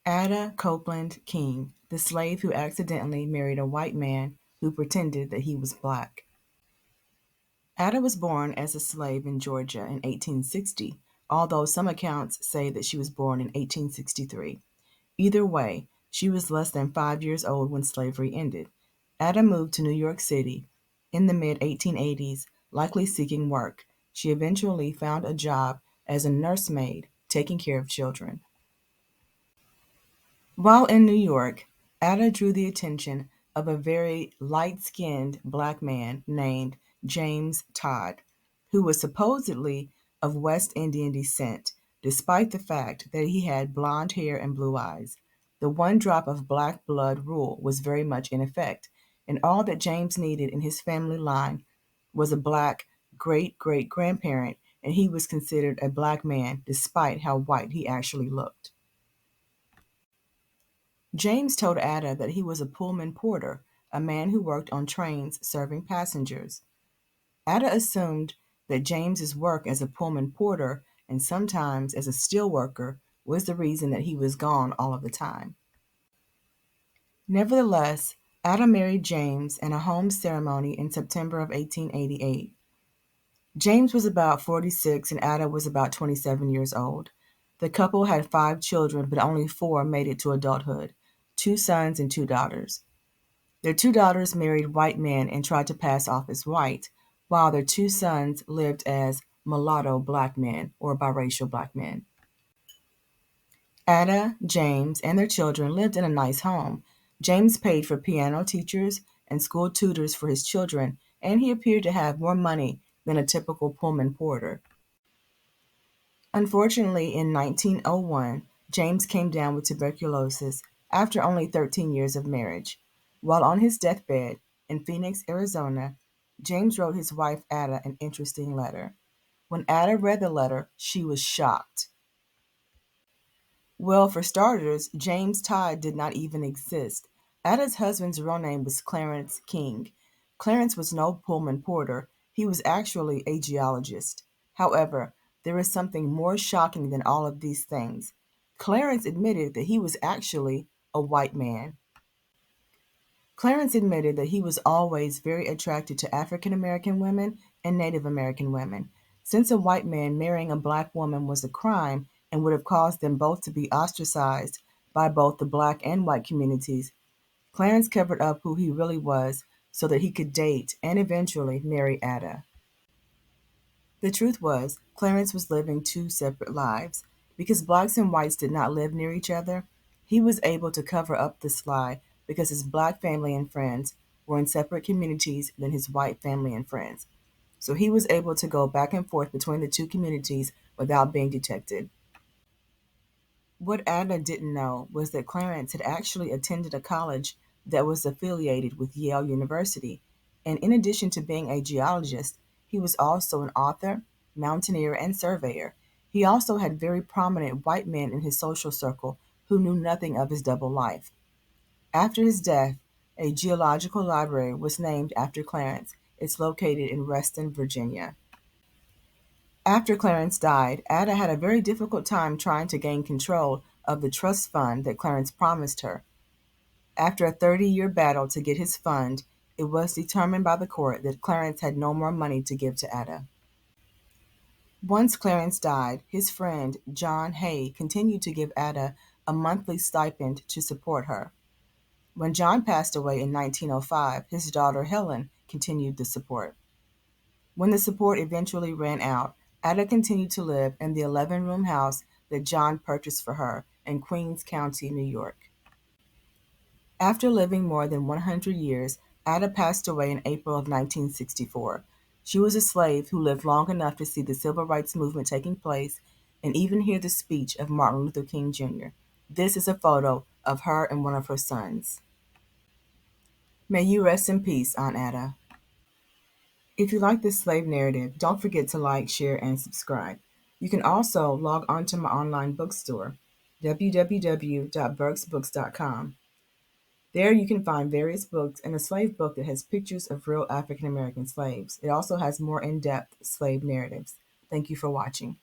Ada Copeland King, the slave who accidentally married a white man who pretended that he was black. Ada was born as a slave in Georgia in 1860, although some accounts say that she was born in 1863. Either way, she was less than 5 years old when slavery ended. Ada moved to New York City in the mid 1880s, likely seeking work. She eventually found a job as a nursemaid taking care of children. While in New York, Ada drew the attention of a very light-skinned black man named James Todd, who was supposedly of West Indian descent, despite the fact that he had blonde hair and blue eyes. The one drop of black blood rule was very much in effect, and all that James needed in his family line was a black great-great-grandparent, and he was considered a black man despite how white he actually looked. James told Ada that he was a Pullman porter, a man who worked on trains serving passengers. Ada assumed that James's work as a Pullman porter and sometimes as a steel worker was the reason that he was gone all of the time. Nevertheless, Ada married James in a home ceremony in September of 1888. James was about 46 and Ada was about 27 years old. The couple had 5 children, but only 4 made it to adulthood, 2 sons and 2 daughters. Their 2 daughters married white men and tried to pass off as white, while their 2 sons lived as mulatto black men or biracial black men. Ada, James, and their children lived in a nice home. James paid for piano teachers and school tutors for his children, and he appeared to have more money than a typical Pullman porter. Unfortunately, in 1901, James came down with tuberculosis after only 13 years of marriage. While on his deathbed in Phoenix, Arizona, James wrote his wife Ada an interesting letter. When Ada read the letter, she was shocked. Well, for starters, James Todd did not even exist. Ada's husband's real name was Clarence King. Clarence was no Pullman porter, he was actually a geologist. However, there is something more shocking than all of these things. Clarence admitted that he was actually a white man. Clarence admitted that he was always very attracted to African American women and Native American women. Since a white man marrying a black woman was a crime and would have caused them both to be ostracized by both the black and white communities, Clarence covered up who he really was so that he could date and eventually marry Ada. The truth was, Clarence was living 2 separate lives. Because blacks and whites did not live near each other, he was able to cover up this lie because his black family and friends were in separate communities than his white family and friends. So he was able to go back and forth between the 2 communities without being detected. What Ada didn't know was that Clarence had actually attended a college that was affiliated with Yale University, and in addition to being a geologist, he was also an author, mountaineer, and surveyor. He also had very prominent white men in his social circle who knew nothing of his double life. After his death, a geological library was named after Clarence. It's located in Reston, Virginia. After Clarence died, Ada had a very difficult time trying to gain control of the trust fund that Clarence promised her. After a 30-year battle to get his fund, it was determined by the court that Clarence had no more money to give to Ada. Once Clarence died, his friend John Hay continued to give Ada a monthly stipend to support her. When John passed away in 1905, his daughter Helen continued the support. When the support eventually ran out, Ada continued to live in the 11-room house that John purchased for her in Queens County, New York. After living more than 100 years, Ada passed away in April of 1964. She was a slave who lived long enough to see the civil rights movement taking place and even hear the speech of Martin Luther King Jr. This is a photo of her and one of her sons. May you rest in peace, Aunt Ada. If you like this slave narrative, don't forget to like, share, and subscribe. You can also log on to my online bookstore, www.burksbooks.com. There you can find various books and a slave book that has pictures of real African American slaves. It also has more in-depth slave narratives. Thank you for watching.